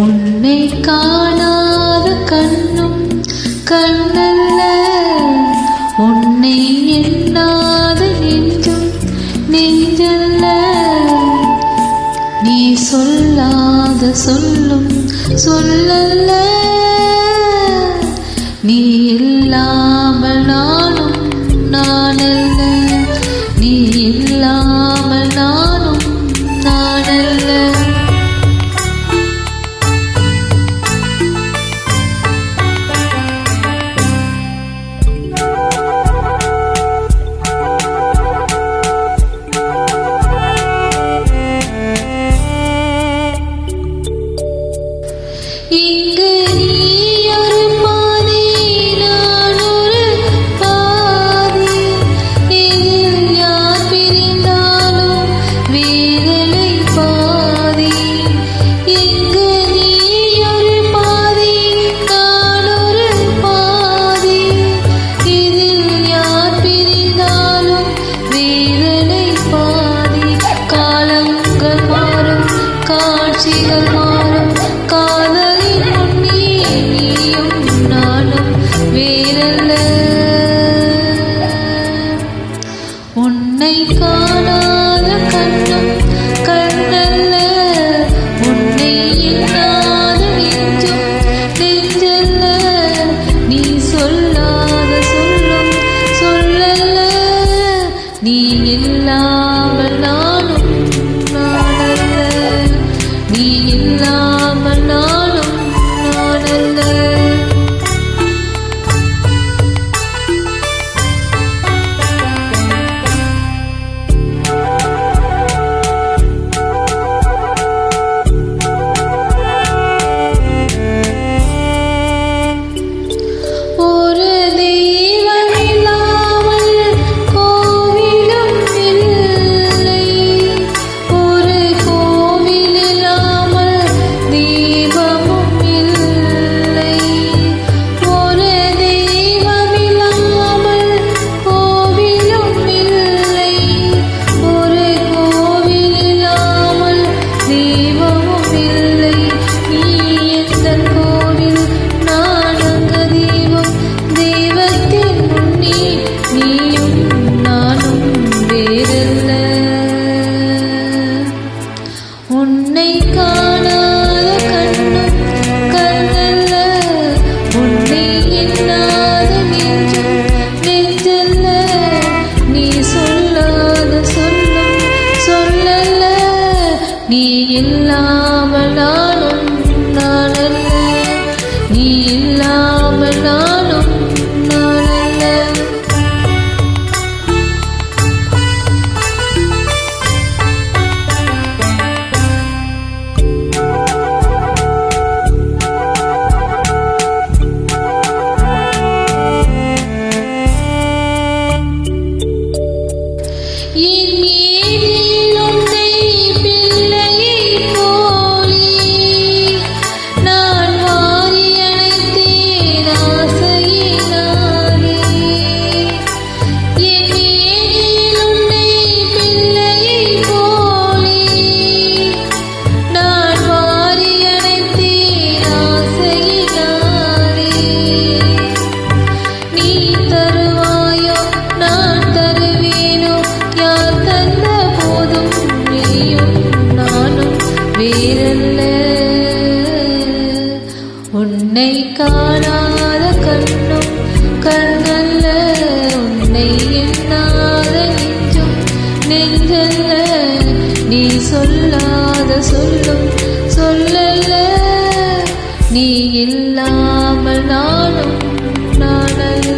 உன்னை காணாத கண்ணும் கண்ணல்ல, உன்னை எண்ணாத நெஞ்சும் நெஞ்சல்ல. நீ சொல்லாத சொல்லும் சொல்லல்ல, நீ இல்லாமல் நானும் நானல்ல, நீ இல்லாமல் நானும் நானல்ல. இங்கு நீ ஒரு பாதி, நான் ஒரு பாதி, இதில் யார் பிரிந்தாலும் வேதனை பாதி. இங்கு நீ ஒரு பாதி, நான் ஒரு பாதி, இதில் யார் பிரிந்தாலும் வேதனை பாதி. காலங்கள் மாறும், காட்சிகள் மாறும், காதலின் முன்னே நீயும் நானும் வேறல்ல. உன்னை காணாத கண்ணும் கண்ணல்ல, உன்னை எண்ணாத நெஞ்சும் நெஞ்சல்ல. நீ சொல்லாத சொல்லும் சொல்லல்ல, நீ இல்லாமல் நானும் நானல்ல, நீ இல்லாமல் நானும் நானல்ல. ஒரு தெய்வம் இல்லாமல் கோவிலும் இல்லை, ஒரு கோவில் இல்லாமல் தீபமும் இல்லை. ஒரு தெய்வம் இல்லாமல் கோவிலும் இல்லை, ஒரு கோவில் இல்லாமல் தீபமும் இல்லை. நீ எந்தன் கோவில், நான் அங்க தீபம், தெய்வத்தின் முன்னே நீயும் நானும் வேறல்ல. உன்னை காணாத கண்ணும் கண்ணல்ல, உன்னை எண்ணாத நெஞ்சும் நெஞ்சல்ல. நீ சொல்லாத சொல்லும் சொல்லல்ல, நீ இல்லாமல் நானும் நானல்ல, நீ இல்லாமல் நானும் நானல்ல. என் மேனில் உன்னை பிள்ளையைப் போலே நான் வாரி அணைத்தேன் ஆசையினாலே. என் மேனில் உன்னை பிள்ளையைப் போலே நான் வாரி அணைத்தேன் ஆசையினாலே. நீ தருவாயோ நான் தருவேனோ, யார் தந்த போதும் நீயும் நானும் வேறல்ல. உன்னை காணாத கண்ணும் கண்ணல்ல, உன்னை எண்ணாத நெஞ்சும் நெஞ்சல்ல. நீ சொல்லாத சொல்லும் சொல்லல்ல, நீ இல்லாமல் நானும் நானல்ல.